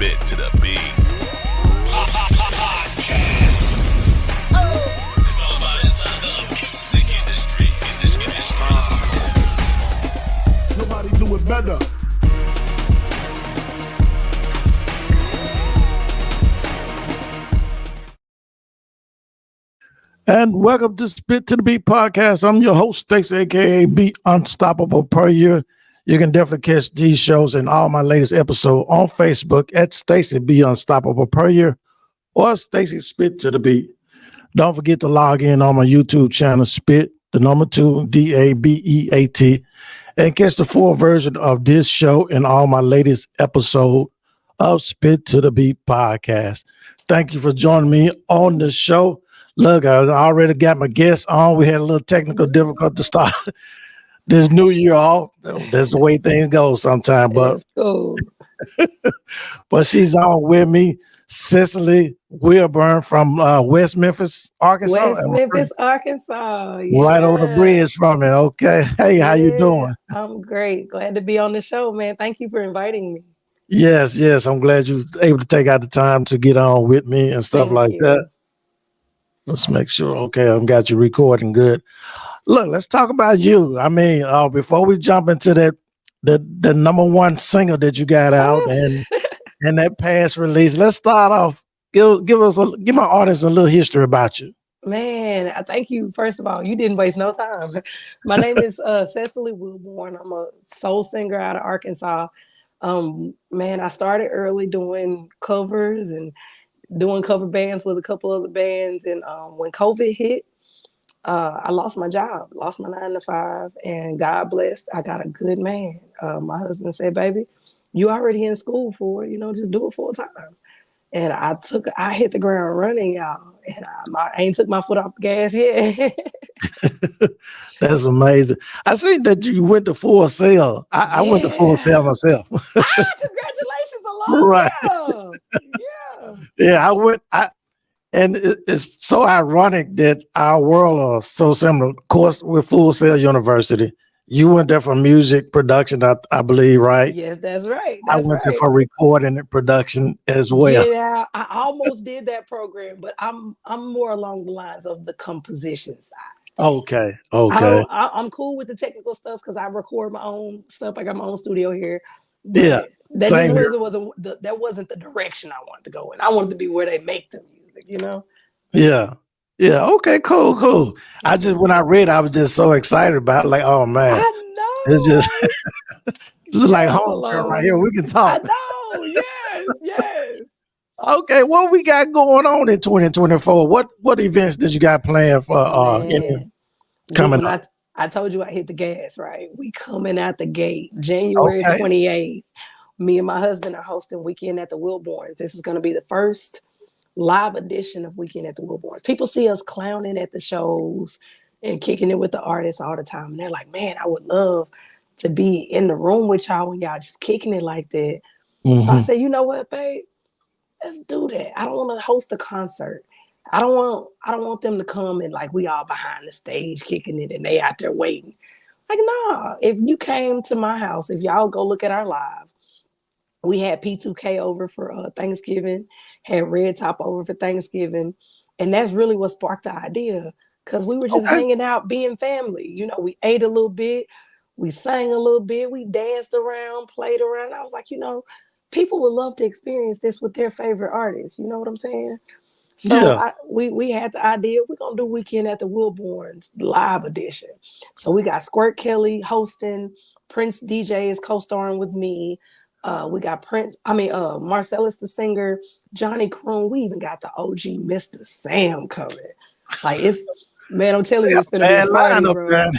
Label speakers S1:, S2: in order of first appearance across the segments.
S1: Spit to the Beat podcast. It's all about inside the music industry.
S2: Nobody do it better. And welcome to Spit to the Beat podcast. I'm your host, Stacey, aka Beat Unstoppable per year. You can definitely catch these shows and all my latest episodes on Facebook at Stacey Be Unstoppable per year or Stacey Spit to the Beat. Don't forget to log in on my YouTube channel, Spit, the number 2, DABEAT, and catch the full version of this show and all my latest episode of Spit to the Beat podcast. Thank you for joining me on the show. Look, I already got my guests on. We had a little technical difficulty to start this new year off. That's the way things go sometimes. But,
S3: cool.
S2: but she's on with me, Cecily Wilborn from West Memphis, Arkansas.
S3: West Memphis, Arkansas. Yeah.
S2: Right over the bridge from me. Okay. Hey, how you doing?
S3: I'm great. Glad to be on the show, man. Thank you for inviting me.
S2: Yes. I'm glad you were able to take out the time to get on with me and stuff like that. Let's make sure. Okay, I've got you recording good. Look, let's talk about you. I mean, before we jump into the number one single that you got out and that past release, let's start off. Give my audience a little history about you.
S3: Man, I thank you. First of all, you didn't waste no time. My name is Cecily Wilborn. I'm a soul singer out of Arkansas. Man, I started early doing covers and doing cover bands with a couple other bands. And when COVID hit, I lost my job, lost my 9-to-5, and God blessed, I got a good man. My husband said, baby, you already in school for it, just do it full time. And I hit the ground running, y'all. And I ain't took my foot off the gas yet.
S2: That's amazing. I seen that you went to Full Sail. I went to Full Sail myself.
S3: Congratulations, along.
S2: Right. Yeah, I went. And it's so ironic that our world are so similar. Of course, with Full Sail University, you went there for music production, I believe, right?
S3: Yes, that's right.
S2: I went there for recording and production as well.
S3: Yeah, I almost did that program, but I'm more along the lines of the composition side.
S2: Okay.
S3: I'm cool with the technical stuff because I record my own stuff. I got my own studio here.
S2: Yeah,
S3: that just wasn't the direction I wanted to go in. I wanted to be where they make the music,
S2: Yeah. Okay. Cool. When I read, I was just so excited about it, like, oh man,
S3: I know.
S2: It's just like home right here. We can talk.
S3: I know. Yes.
S2: Okay, what we got going on in 2024? What events did you got planned for coming up?
S3: I told you I hit the gas, right? We coming out the gate. January 28th. Me and my husband are hosting Weekend at the Wilborns. This is going to be the first live edition of Weekend at the Wilborns. People see us clowning at the shows and kicking it with the artists all the time. And they're like, man, I would love to be in the room with y'all when y'all just kicking it like that. Mm-hmm. So I said, you know what, babe? Let's do that. I don't want to host a concert. I don't want them to come and like we all behind the stage kicking it and they out there waiting. Like, nah, if you came to my house, if y'all go look at our live, we had P2K over for Thanksgiving, had Red Top over for Thanksgiving. And that's really what sparked the idea because we were just hanging out, being family. We ate a little bit, we sang a little bit, we danced around, played around. I was like, people would love to experience this with their favorite artists. You know what I'm saying? So we had the idea, we're going to do Weekend at the Wilborns live edition. So we got Squirt Kelly hosting, Prince DJ is co-starring with me. We got Marcellus the singer, Johnny Croon. We even got the OG Mr. Sam coming. Like man, I'm telling you, it's gonna be a party, bro.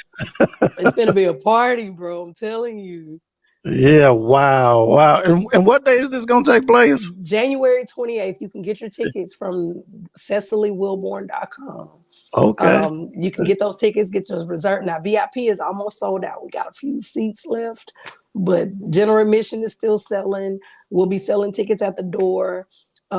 S3: It's gonna be a party, bro. I'm telling you.
S2: Yeah, wow. And what day is this gonna take place?
S3: January 28th. You can get your tickets from CecilyWilborn.com.
S2: Okay.
S3: You can get those tickets, get yours reserved. Now, VIP is almost sold out. We got a few seats left, but general admission is still selling. We'll be selling tickets at the door.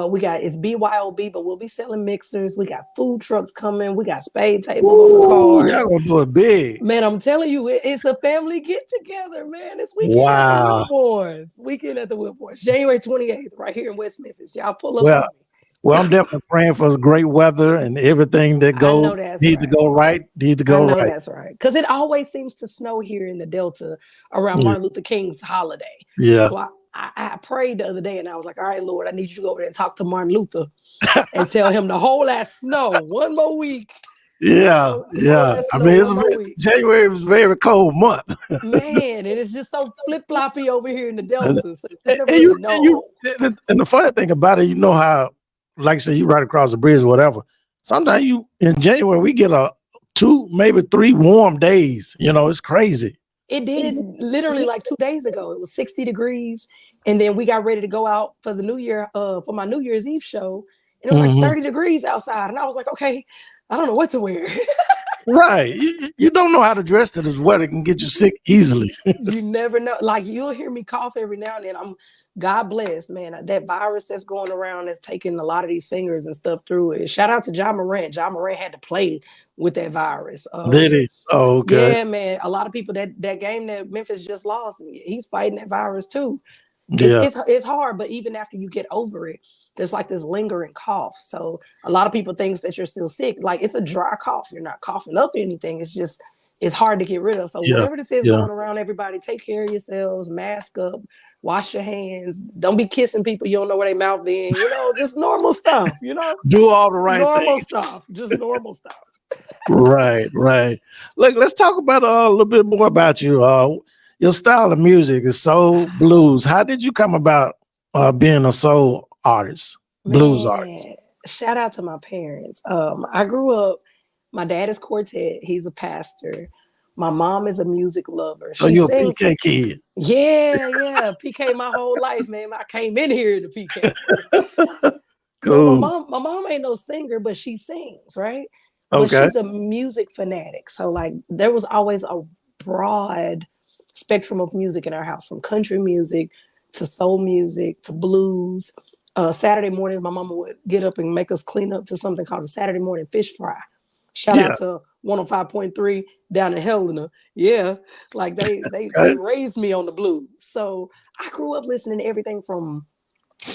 S3: We got it's BYOB, but we'll be selling mixers. We got food trucks coming. We got spade tables on the
S2: Ooh,
S3: cars.
S2: y'all gonna do it big.
S3: Man, I'm telling you, it's a family get together, man. It's weekend at the
S2: Wow.
S3: Wilborns. Weekend at the Wilborns, January 28th, right here in West Memphis. Y'all pull up
S2: Well,
S3: on me.
S2: well, I'm definitely praying for great weather and everything that
S3: I know
S2: goes
S3: that's
S2: needs to
S3: right.
S2: go right. Needs to
S3: I
S2: go
S3: know
S2: right.
S3: that's right. Because it always seems to snow here in the Delta around
S2: Yeah.
S3: Martin Luther King's holiday.
S2: Yeah.
S3: So I prayed the other day and I was like, all right, Lord, I need you to go over there and talk to Martin Luther and tell him to hold that snow one more week.
S2: Yeah.
S3: Hold
S2: Yeah.
S3: that
S2: I
S3: snow
S2: mean,
S3: one more week.
S2: January was a very cold month.
S3: Man, and it's just so flip-floppy over here in the Delta. So you just never
S2: And
S3: really
S2: you,
S3: know.
S2: and the funny thing about it, you know how, like I said, you ride across the bridge or whatever. Sometimes in January we get 2, maybe 3 warm days. You know, it's crazy.
S3: It did it literally like 2 days ago. It was 60 degrees. And then we got ready to go out for the New Year, for my New Year's Eve show. And it was like 30 degrees outside. And I was like, okay, I don't know what to wear.
S2: Right. You don't know how to dress to this weather. It can get you sick easily.
S3: You never know. Like you'll hear me cough every now and then. God bless, man. That virus that's going around that's taking a lot of these singers and stuff through it. Shout out to John Morant. John Morant had to play with that virus.
S2: Did he? Oh, okay.
S3: Yeah, man. A lot of people that game that Memphis just lost, he's fighting that virus too.
S2: Yeah.
S3: It's hard, but even after you get over it, there's like this lingering cough. So a lot of people think that you're still sick. Like it's a dry cough. You're not coughing up anything. It's hard to get rid of. So whatever this is going around, everybody take care of yourselves, mask up, wash your hands. Don't be kissing people you don't know where their mouth in. Just normal stuff,
S2: Do all the right
S3: normal
S2: things.
S3: stuff, just normal stuff.
S2: Right. Look, let's talk about a little bit more about you. Your style of music is soul blues. How did you come about being a soul artist, blues artist?
S3: Shout out to my parents. I grew up, my dad is quartet, he's a pastor. My mom is a music lover.
S2: So you're a PK kid.
S3: Yeah. PK my whole life, man. I came in here to PK.
S2: Cool.
S3: No, my mom ain't no singer, but she sings, right?
S2: Okay.
S3: But she's a music fanatic. So like there was always a broad spectrum of music in our house, from country music to soul music to blues. Saturday morning, my mama would get up and make us clean up to something called a Saturday morning fish fry. Shout out to 105.3 down in Helena. Yeah, like they raised me on the blues. So I grew up listening to everything from,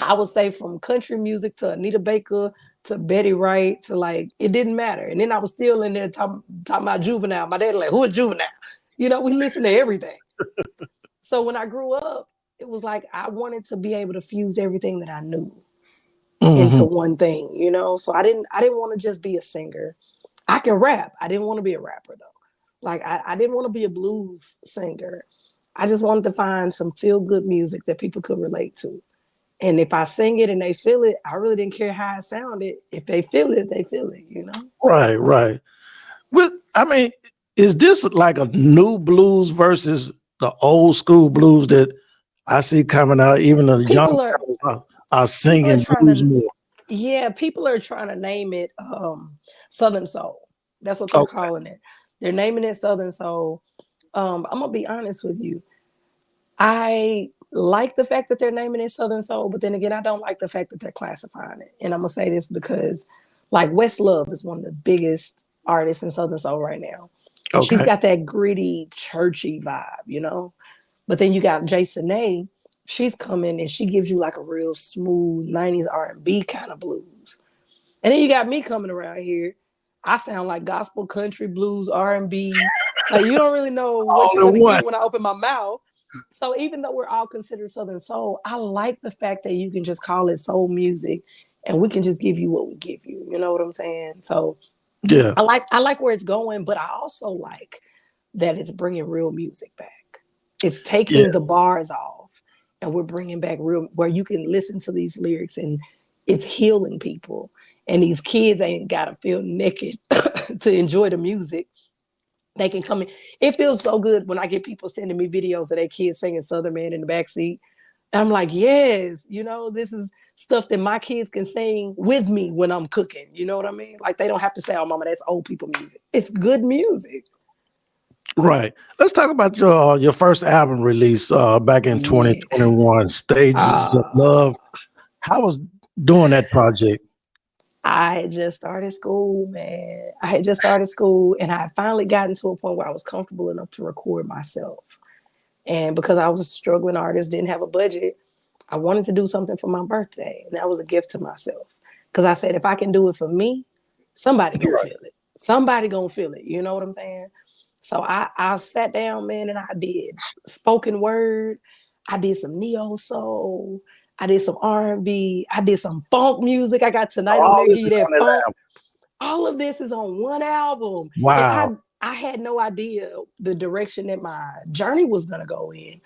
S3: I would say, from country music to Anita Baker to Betty Wright to like, it didn't matter. And then I was still in there talking about Juvenile. My dad like, who is Juvenile? We listened to everything. So when I grew up, it was like I wanted to be able to fuse everything that I knew into one thing, So I didn't want to just be a singer. I can rap. I didn't want to be a rapper though. Like I didn't want to be a blues singer. I just wanted to find some feel good music that people could relate to. And if I sing it and they feel it, I really didn't care how it sounded. If they feel it, they feel it,
S2: Right. I mean, is this like a new blues versus the old school blues that I see coming out? Even the young guys are singing blues more.
S3: Yeah, people are trying to name it Southern Soul. That's what they're calling it. They're naming it Southern Soul. I'm gonna be honest with you. I like the fact that they're naming it Southern Soul, but then again, I don't like the fact that they're classifying it. And I'm gonna say this because, like, Questlove is one of the biggest artists in Southern Soul right now. Okay. She's got that gritty, churchy vibe, But then you got Jason A. She's coming and she gives you like a real smooth 90s R&B kind of blues. And then you got me coming around here. I sound like gospel, country, blues, R&B. Like you don't really know what you're going to get when I open my mouth. So even though we're all considered Southern Soul, I like the fact that you can just call it soul music and we can just give you what we give you. You know what I'm saying? So yeah, I like where it's going, but I also like that it's bringing real music back. It's taking the bars off and we're bringing back real, where you can listen to these lyrics and it's healing people. And these kids ain't got to feel naked to enjoy the music. They can come in. It feels so good when I get people sending me videos of their kids singing Southern Man in the backseat. And I'm like, yes, this is stuff that my kids can sing with me when I'm cooking. You know what I mean? Like they don't have to say, oh, mama, that's old people music. It's good music.
S2: Right. Let's talk about your first album release back in 2021, Stages of Love. How was doing that project?
S3: I had just started school, man. I had just started school, and I had finally gotten to a point where I was comfortable enough to record myself. And because I was a struggling artist, didn't have a budget, I wanted to do something for my birthday. And that was a gift to myself. Because I said, if I can do it for me, somebody gonna
S2: Right.
S3: feel it. Somebody gonna feel it. You know what I'm saying? So I sat down, man, and I did spoken word. I did some neo soul. I did some R&B. I did some funk music. I got Tonight I'm
S2: All
S3: There, give
S2: this
S3: you
S2: is
S3: that
S2: on that
S3: funk.
S2: album.
S3: All of this is on one album. And
S2: Wow.
S3: I had no idea the direction that my journey was gonna go in.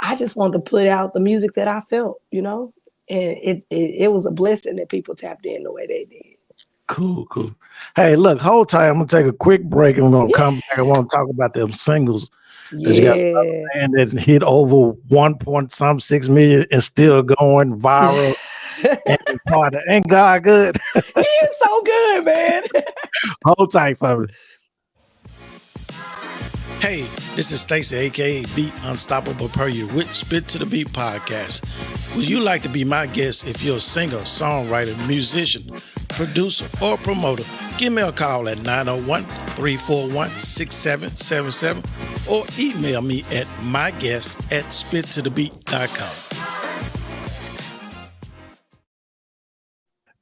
S3: I just wanted to put out the music that I felt, you know? And it was a blessing that people tapped in the way they did.
S2: Cool, cool. Hey, look, hold tight. I'm gonna take a quick break and we're gonna
S3: Yeah.
S2: come back. I want to talk about them singles that you got
S3: Yeah.
S2: and that hit over 1.6 million and still going viral and part of ain't God good?
S3: He is so good, man.
S2: Hold tight for me. Hey, this is Stacey, aka Beat Unstoppable Per Year with Spit to the Beat podcast. Would you like to be my guest if you're a singer, songwriter, musician, producer, or promoter? Give me a call at 901-341-6777 or email me at myguest@spittothebeat.com.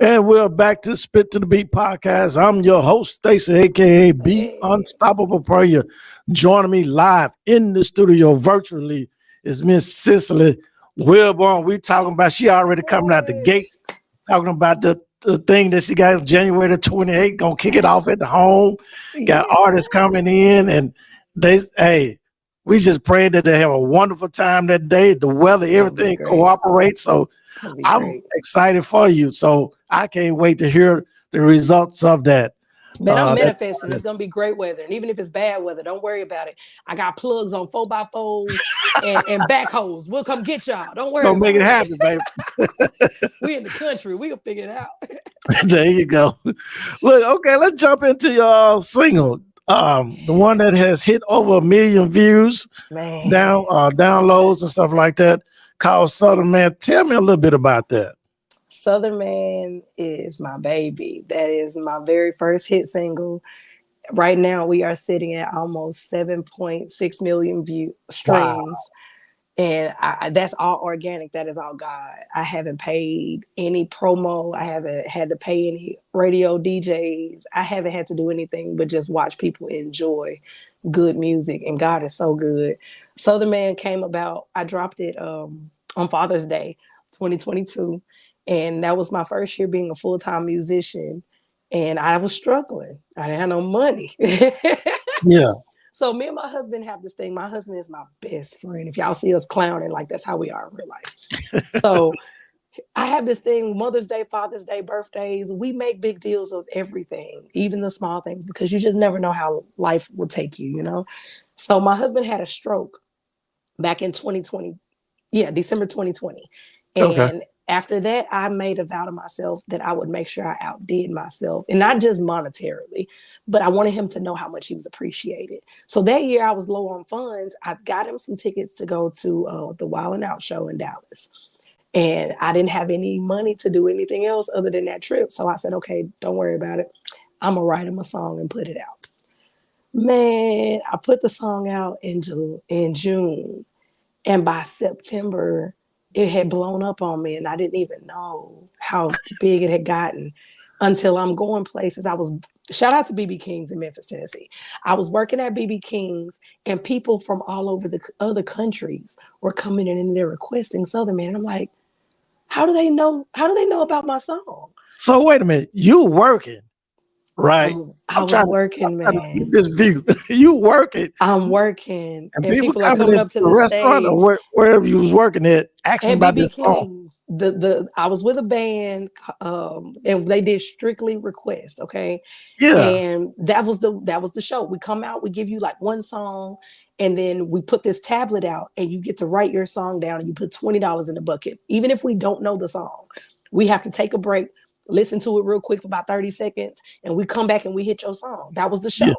S2: And we're back to Spit to the Beat podcast. I'm your host, Stacey, aka Beat Unstoppable Per Year. Joining me live in the studio virtually is Miss Cecily Wilborn. We talking about, she already coming out the gates, talking about the thing that she got January the 28th, gonna kick it off at the home. Got artists coming in, and we just pray that they have a wonderful time that day. The weather, everything cooperates. So I'm excited for you. So I can't wait to hear the results of that.
S3: Man, I'm manifesting. It's gonna be great weather, and even if it's bad weather, don't worry about it. I got plugs on 4x4s and backhoes. We'll come get y'all. Don't worry.
S2: Don't make it happen, baby.
S3: We in the country. We'll figure it out.
S2: There you go. Look, okay, let's jump into your single. The one that has hit over 1 million views, downloads and stuff like that, called Southern Man. Tell me a little bit about that.
S3: Southern Man is my baby. That is my very first hit single. Right now, we are sitting at almost 7.6 million streams. Wow. And that's all organic. That is all God. I haven't paid any promo. I haven't had to pay any radio DJs. I haven't had to do anything but just watch people enjoy good music. And God is so good. Southern Man came about, I dropped it on Father's Day, 2022. And that was my first year being a full-time musician. And I was struggling. I didn't have no money.
S2: Yeah.
S3: So me and my husband have this thing. My husband is my best friend. If y'all see us clowning, like that's how we are in real life. So I have this thing, Mother's Day, Father's Day, birthdays. We make big deals of everything, even the small things, because you just never know how life will take you, you know? So my husband had a stroke back in 2020. Yeah, December 2020. And after that, I made a vow to myself that I would make sure I outdid myself, and not just monetarily, but I wanted him to know how much he was appreciated. So that year I was low on funds. I got him some tickets to go to the Wild 'N Out show in Dallas. And I didn't have any money to do anything else other than that trip. So I said, okay, don't worry about it. I'm going to write him a song and put it out. Man, I put the song out in June. And by September, it had blown up on me, and I didn't even know how big it had gotten until I'm going places. Shout out to BB King's in Memphis, Tennessee. I was working at BB King's, and people from all over the other countries were coming in and they're requesting Southern Man. And I'm like, how do they know? How do they know about my song?
S2: So wait a minute, you working, right?
S3: I was working, man.
S2: This view, you working.
S3: I'm working,
S2: and
S3: people are coming up to the
S2: restaurant
S3: stage
S2: or wherever you was working at, asking about this song.
S3: I was with a band, and they did strictly request. Okay,
S2: yeah,
S3: and that was the show. We come out, we give you like one song, and then we put this tablet out, and you get to write your song down, and you put $20 in the bucket, even if we don't know the song. We have to take a break, listen to it real quick for about 30 seconds, and we come back and we hit your song. That was the show. Yeah.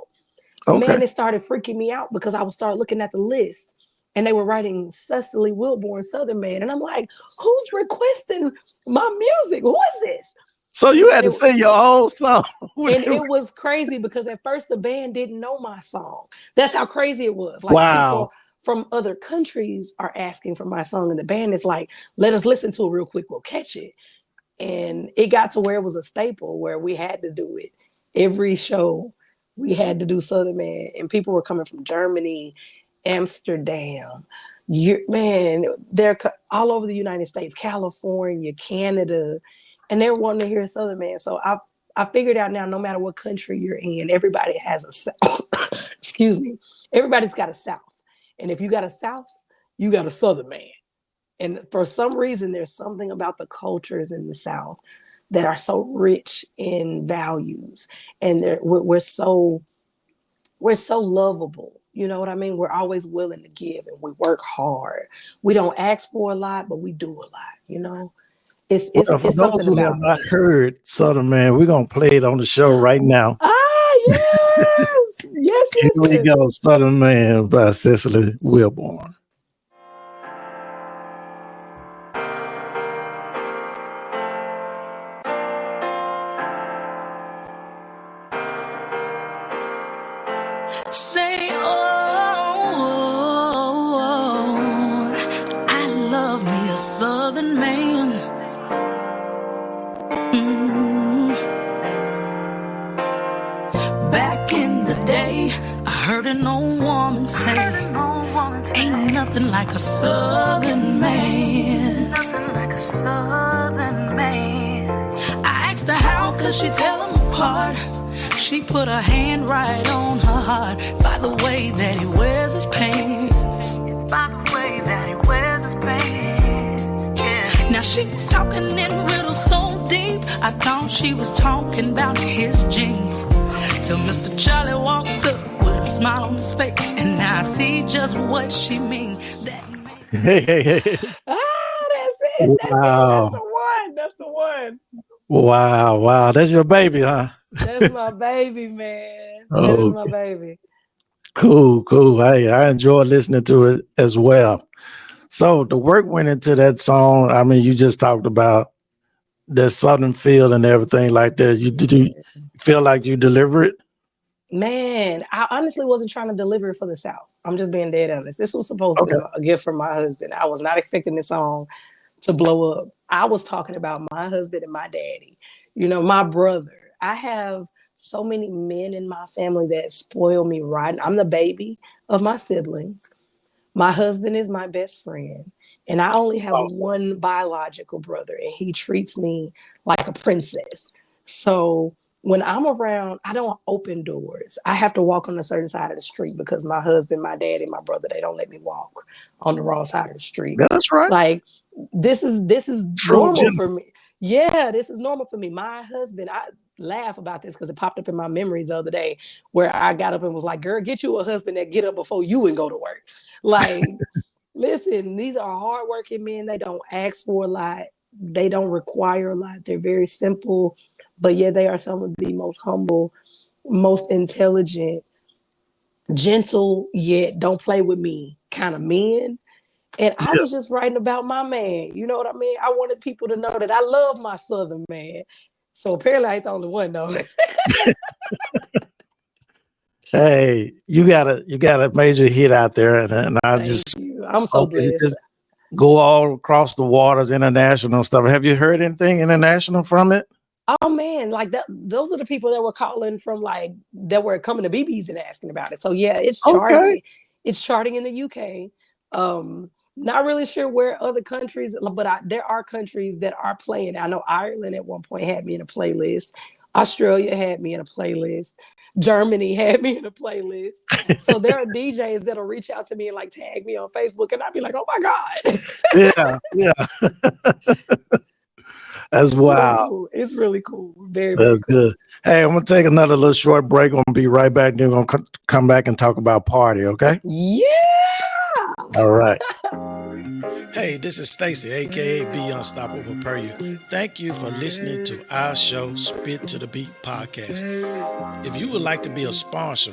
S3: Okay. Man, it started freaking me out because I would start looking at the list and they were writing Cecily Wilborn Southern Man. And I'm like, who's requesting my music? Who is this?
S2: So you had to sing your own song.
S3: And it was crazy because at first the band didn't know my song. That's how crazy it was. Like people from other countries are asking for my song, and the band is like, let us listen to it real quick, we'll catch it. And it got to where it was a staple where we had to do it. Every show we had to do Southern Man, and people were coming from Germany, Amsterdam, they're all over the United States, California, Canada, and they're wanting to hear Southern Man. So I figured out now, no matter what country you're in, everybody has a excuse me, everybody's got a South. And if you got a South, you got a Southern Man. And for some reason, there's something about the cultures in the South that are so rich in values, and we're so lovable. You know what I mean? We're always willing to give, and we work hard. We don't ask for a lot, but we do a lot. You know, it's
S2: for
S3: something
S2: those who have not heard Southern Man, we're gonna play it on the show right now.
S3: Yes, yes.
S2: Here we go, Southern Man by Cecily Wilborn.
S1: Say, I love me a Southern man. Back in the day, I heard an old woman say, ain't nothing like a Southern man. Nothing like a Southern man. I asked her how could she tell them apart. She put her hand right on her heart by the way that he wears his pants. By the way that he wears his pants. Yeah. Now she was talking in riddles so deep, I thought she was talking about his jeans. Till Mr. Charlie walked up with a smile on his face, and now I see just what she mean. That
S2: Hey.
S3: That's it. That's the one. That's the one.
S2: Wow. That's your baby, huh?
S3: That's my baby, man. That is my baby.
S2: Cool. Hey, I enjoy listening to it as well. So the work went into that song. I mean, you just talked about the Southern feel and everything like that. Did you feel like you deliver it?
S3: Man, I honestly wasn't trying to deliver it for the South. I'm just being dead honest. This was supposed to be a gift from my husband. I was not expecting this song to blow up. I was talking about my husband and my daddy, my brother. I have so many men in my family that spoil me right. I'm the baby of my siblings. My husband is my best friend. And I only have one biological brother, and he treats me like a princess. So when I'm around, I don't open doors. I have to walk on a certain side of the street because my husband, my dad, and my brother, they don't let me walk on the wrong side of the street.
S2: That's right.
S3: Like this is normal for me. Yeah, this is normal for me. My husband, I laugh about this because it popped up in my memory the other day where I got up and was like, girl, get you a husband that get up before you and go to work. Like, listen, these are hardworking men. They don't ask for a lot. They don't require a lot. They're very simple, but yeah, they are some of the most humble, most intelligent, gentle, yet don't play with me kind of men. And I was just writing about my man. You know what I mean? I wanted people to know that I love my Southern man. So apparently I ain't the only one though.
S2: Hey, you got a major hit out there, and I'm
S3: so blessed.
S2: Just go all across the waters, international stuff. Have you heard anything international from it?
S3: Oh man, like that. Those are the people that were calling from that were coming to BB's and asking about it. So yeah, it's charting. Okay. It's charting in the UK. Not really sure where other countries, but there are countries that are playing. I know Ireland at one point had me in a playlist. Australia had me in a playlist. Germany had me in a playlist. So there are DJs that'll reach out to me and tag me on Facebook, and I'd be like, "Oh my
S2: God!" Yeah. That's wild.
S3: Really cool. It's really cool. Very
S2: That's
S3: cool.
S2: Good. Hey, I'm gonna take another little short break. I'm gonna be right back. Then we're gonna come back and talk about party. Okay?
S3: Yeah.
S2: All right. Hey, this is Stacy, aka Be Unstoppable Per You. Thank you for listening to our show, Spit to the Beat Podcast. If you would like to be a sponsor,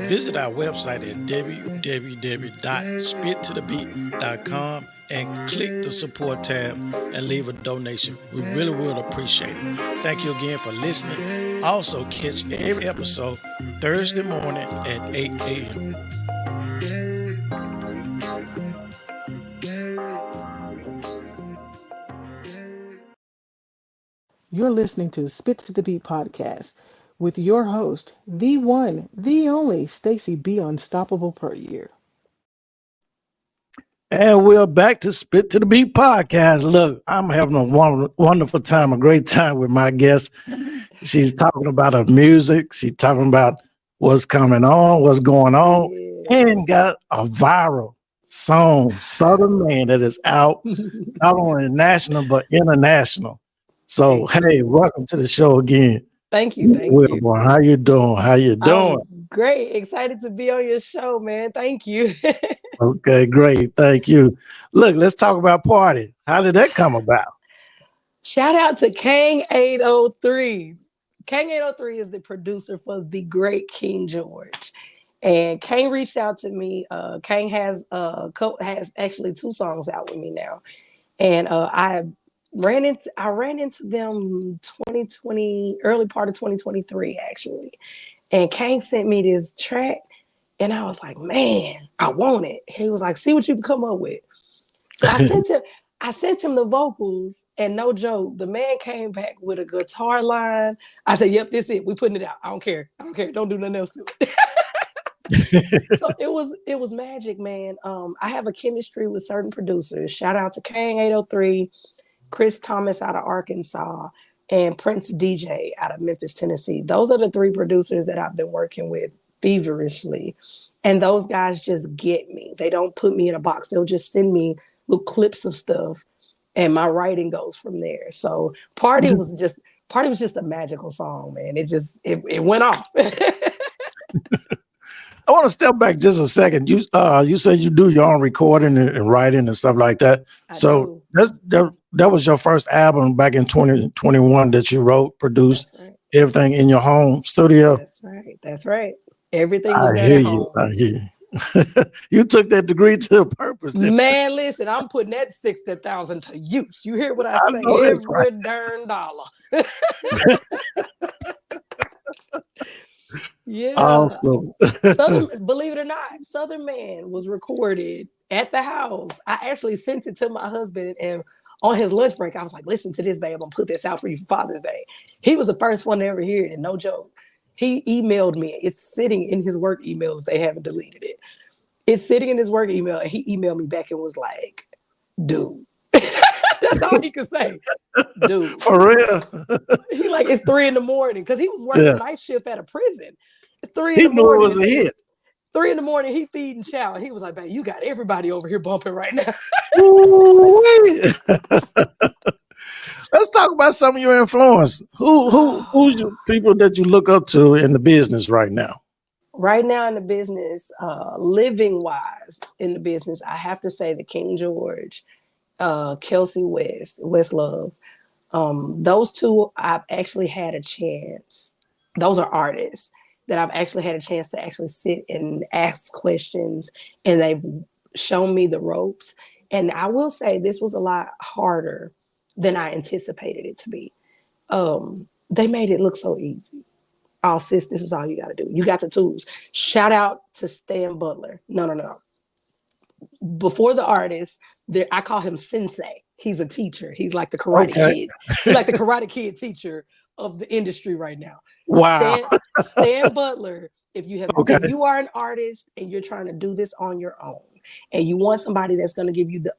S2: visit our website at www.spittothebeat.com and click the support tab and leave a donation. We really would appreciate it. Thank you again for listening. Also, catch every episode Thursday morning at 8 a.m.
S4: You're listening to Spit to the Beat podcast with your host, the one, the only Stacy B. Unstoppable Per Year.
S2: And we're back to Spit to the Beat podcast. Look, I'm having a wonderful time, a great time with my guest. She's talking about her music. She's talking about what's coming on, what's going on, and got a viral song, Southern Man, that is out not only national, but international. So, hey, welcome to the show again.
S3: Thank you. Thank you.
S2: How you doing? How you doing?
S3: Great. Excited to be on your show, man. Thank you.
S2: Okay, great. Thank you. Look, let's talk about Party. How did that come about?
S3: Shout out to Kang 803. Kang 803 is the producer for the great King George. And Kang reached out to me. Kang has actually 2 songs out with me now. And I ran into them 2020, early part of 2023, actually. And Kang sent me this track, and I was like, man, I want it. He was like, see what you can come up with. So I sent him the vocals, and no joke, the man came back with a guitar line. I said, yep, this is it. We putting it out. I don't care. Don't do nothing else to it. So it was magic, man. I have a chemistry with certain producers. Shout out to Kang 803. Chris Thomas out of Arkansas, and Prince DJ out of Memphis, Tennessee. Those are the 3 producers that I've been working with feverishly. And those guys just get me. They don't put me in a box. They'll just send me little clips of stuff, and my writing goes from there. So Party was just a magical song, man. It went off.
S2: I want to step back just a second. You said you do your own recording and writing and stuff like that. So that was your first album back in 2021 that you wrote, produced, everything in your home studio.
S3: That's right. Everything was done at home.
S2: I hear you. You took that degree to the purpose.
S3: Man, listen, I'm putting that 60,000 to use. You hear what I say? Every darn dollar. Yeah.
S2: Awesome.
S3: Believe it or not, Southern Man was recorded at the house. I actually sent it to my husband, and on his lunch break, I was like, listen to this, babe. I'm gonna put this out for you for Father's Day. He was the first one to ever hear it, and no joke. He emailed me. It's sitting in his work email if they haven't deleted it. It's sitting in his work email, and he emailed me back and was like, dude. That's all he could say. Dude.
S2: For real.
S3: He like, it's 3 a.m. because he was working night shift at a prison. 3
S2: he
S3: a.m.
S2: knew it was a hit.
S3: 3 a.m, he feeding chow. He was like, babe, you got everybody over here bumping right now.
S2: Let's talk about some of your influence. Who's your people that you look up to in the business right now?
S3: Right now in the business, living wise in the business, I have to say the King George, Kelsey West Love. Those 2 I've actually had a chance. Those are artists that I've actually had a chance to actually sit and ask questions, and they've shown me the ropes. And I will say this was a lot harder than I anticipated it to be. They made it look so easy. Oh, sis, this is all you got to do. You got the tools. Shout out to Stan Butler. No. Before the artist, I call him Sensei. He's a teacher. He's like the Karate Kid. He's like the Karate Kid teacher of the industry right now.
S2: Wow.
S3: Stan Butler, if you are an artist and you're trying to do this on your own, and you want somebody that's going to give you the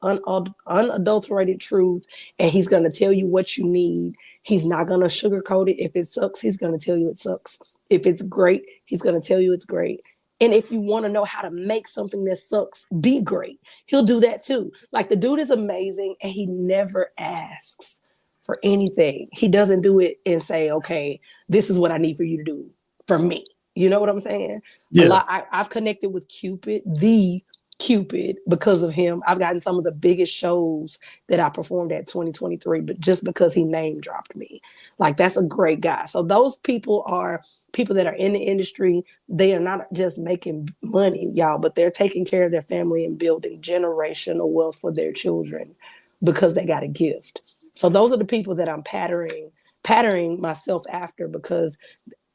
S3: unadulterated truth, and he's going to tell you what you need. He's not going to sugarcoat it. If it sucks, he's going to tell you it sucks. If it's great, he's going to tell you it's great. And if you want to know how to make something that sucks be great, he'll do that too. Like, the dude is amazing, and he never asks for anything. He doesn't do it and say, okay, this is what I need for you to do for me. You know what I'm saying?
S2: Yeah.
S3: I've connected with Cupid, the Cupid because of him. I've gotten some of the biggest shows that I performed at 2023, but just because he name dropped me. Like, that's a great guy. So those people are people that are in the industry. They are not just making money, y'all, but they're taking care of their family and building generational wealth for their children because they got a gift. So those are the people that I'm patterning myself after, because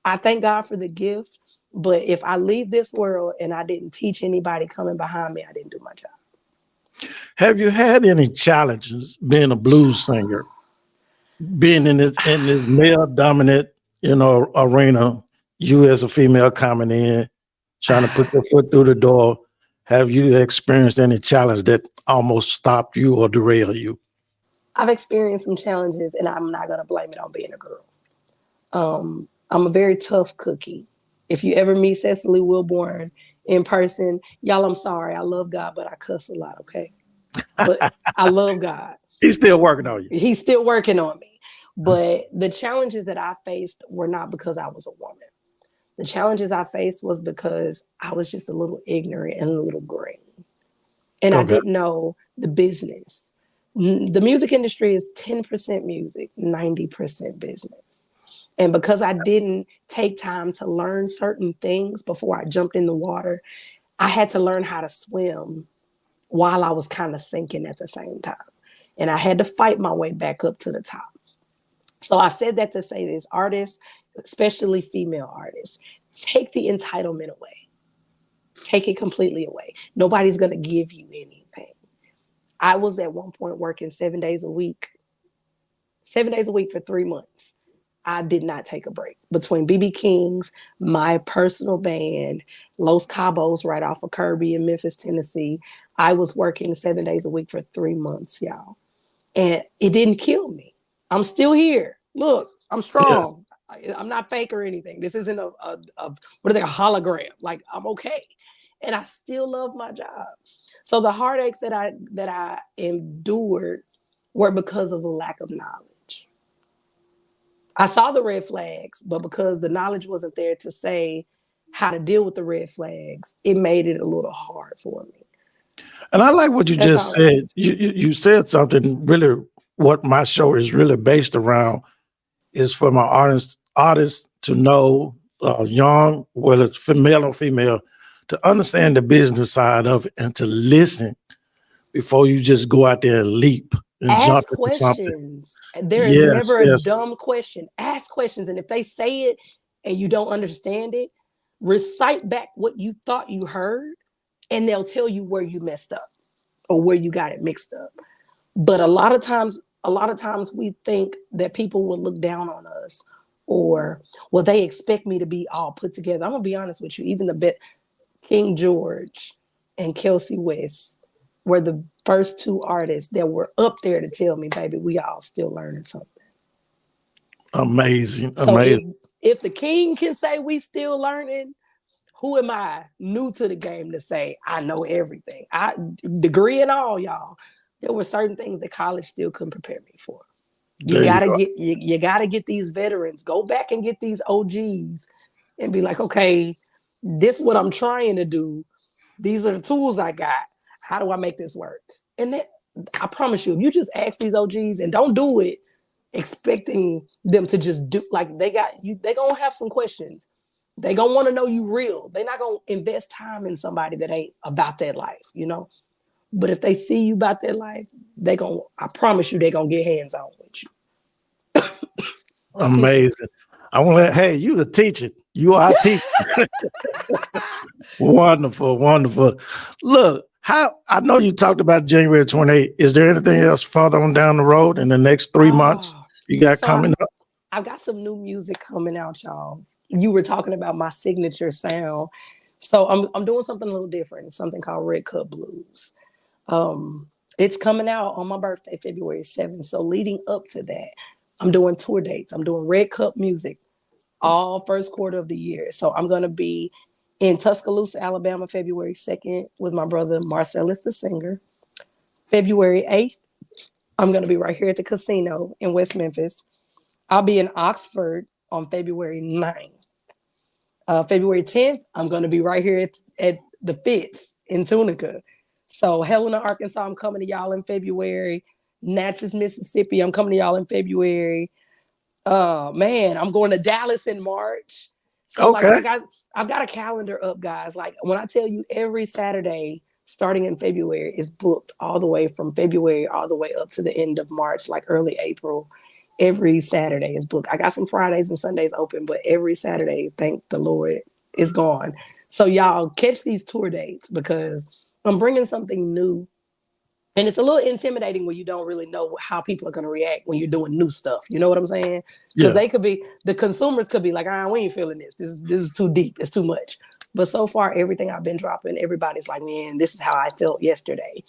S3: I thank God for the gift. But if I leave this world and I didn't teach anybody coming behind me, I didn't do my job.
S2: Have you had any challenges being a blues singer, being in this male dominant, arena? You as a female coming in, trying to put your foot through the door. Have you experienced any challenge that almost stopped you or derailed you?
S3: I've experienced some challenges, and I'm not going to blame it on being a girl. I'm a very tough cookie. If you ever meet Cecily Wilborn in person, y'all, I'm sorry. I love God, but I cuss a lot, okay? But I love God.
S2: He's still working on you.
S3: He's still working on me. But the challenges that I faced were not because I was a woman. The challenges I faced was because I was just a little ignorant and a little green. And I didn't know the business. The music industry is 10% music, 90% business. And because I didn't take time to learn certain things before I jumped in the water, I had to learn how to swim while I was kind of sinking at the same time. And I had to fight my way back up to the top. So I said that to say this: artists, especially female artists, take the entitlement away. Take it completely away. Nobody's going to give you anything. I was at one point working 7 days a week for 3 months. I did not take a break. Between BB King's, my personal band, Los Cabos right off of Kirby in Memphis, Tennessee, I was working 7 days a week for 3 months, y'all. And it didn't kill me. I'm still here. Look, I'm strong. Yeah. I'm not fake or anything. This isn't a hologram. Like, I'm okay. And I still love my job. So the heartaches that I endured were because of a lack of knowledge. I saw the red flags, but because the knowledge wasn't there to say how to deal with the red flags, it made it a little hard for me.
S2: And I like what you just said. You said something really, what my show is really based around is for my artists to know, young, whether it's male or female, to understand the business side of it and to listen before you just go out there and leap and jump into something.
S3: There is never a dumb question. Ask questions. And if they say it and you don't understand it, recite back what you thought you heard, and they'll tell you where you messed up or where you got it mixed up. But a lot of times we think that people will look down on us, or, well, they expect me to be all put together. I'm going to be honest with you. Even King George and Kelsey West were the first two artists that were up there to tell me, baby, we all still learning something.
S2: Amazing.
S3: So if the King can say we still learning, who am I, new to the game, to say I know everything? Degree and all, y'all. There were certain things that college still couldn't prepare me for. You gotta get these veterans. Go back and get these OGs and be like, okay, this is what I'm trying to do. These are the tools I got. How do I make this work? And that, I promise you, if you just ask these OGs and don't do it expecting them to just do, like, they gonna have some questions. They gonna want to know you real. They're not gonna invest time in somebody that ain't about that life, But if they see you about that life, I promise you, they gonna get hands on with you.
S2: Amazing. I want to, hey, you the teacher. You are a teacher. Wonderful, wonderful. Look, I know you talked about January 28th. Is there anything else further on down the road in the next 3 months you got coming up?
S3: I've got some new music coming out, y'all. You were talking about my signature sound. So I'm doing something a little different. It's something called Red Cup Blues. It's coming out on my birthday, February 7th. So leading up to that, I'm doing tour dates. I'm doing Red Cup music all first quarter of the year. So I'm going to be in Tuscaloosa, Alabama, February 2nd with my brother Marcellus, the singer. February 8th, I'm going to be right here at the casino in West Memphis. I'll be in Oxford on February 9th. February 10th, I'm going to be right here at the Fitz in Tunica. So Helena, Arkansas, I'm coming to y'all in February. Natchez, Mississippi, I'm coming to y'all in February. Man, I'm going to Dallas in March. So like
S2: Okay.
S3: I've got a calendar up, guys. Like when I tell you every Saturday starting in February is booked all the way from February all the way up to the end of March, like early April. Every Saturday is booked. I got some Fridays and Sundays open, but every Saturday, thank the Lord, is gone. So y'all catch these tour dates because I'm bringing something new. And it's a little intimidating when you don't really know how people are going to react when you're doing new stuff. You know what I'm saying? Because
S2: Yeah.
S3: the consumers could be like, we ain't feeling this. This is too deep. It's too much. But so far, everything I've been dropping, everybody's like, man, this is how I felt yesterday.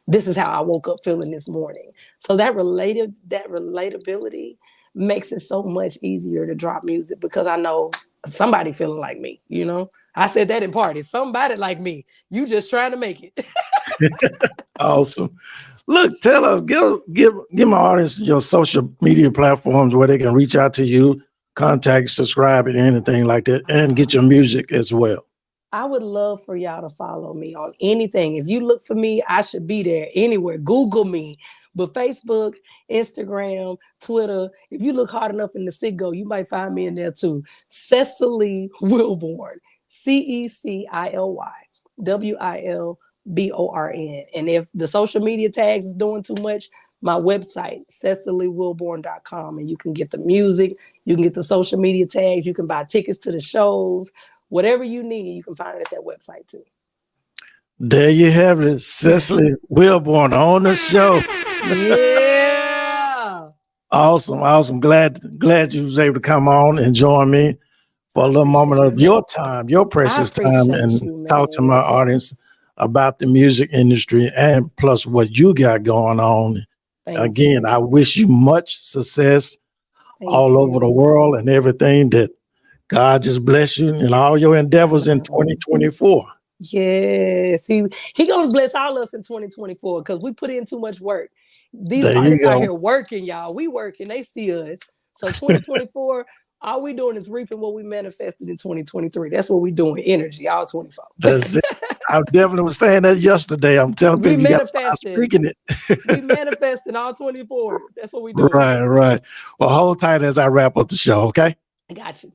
S3: This is how I woke up feeling this morning. So that relatability makes it so much easier to drop music because I know somebody feeling like me, you know? I said that in parties. Somebody like me. You just trying to make it.
S2: Awesome. Look, tell us, give my audience your social media platforms where they can reach out to you, contact, subscribe, and anything like that, and get your music as well.
S3: I would love for y'all to follow me on anything. If you look for me, I should be there anywhere. Google me. But Facebook, Instagram, Twitter, if you look hard enough in the Ciggo, you might find me in there too. Cecily Wilborn, Cecilywilborn. And if the social media tags is doing too much, my website, CecilyWilborn.com, and you can get the music, you can get the social media tags, you can buy tickets to the shows. Whatever you need, you can find it at that website too.
S2: There you have it. Cecily Wilborn on the show.
S3: Yeah.
S2: Awesome. Glad you was able to come on and join me for a little moment of your time, your precious time, and talk to my audience about the music industry and plus what you got going on. Again, I wish you much success all over the world and everything that God just bless you in all your endeavors in 2024.
S3: Yes, he gonna bless all of us in 2024 because we put in too much work. These
S2: There
S3: artists
S2: you
S3: out
S2: go.
S3: here working, y'all. We working, they see us. So 2024, all we doing is reaping what we manifested in 2023. That's what we doing. Energy, all 24.
S2: That's it. I definitely was saying that yesterday. I'm telling people you got to start speaking it.
S3: We manifesting all 24. That's what we doing.
S2: Right. Well, hold tight as I wrap up the show, okay?
S3: I got you.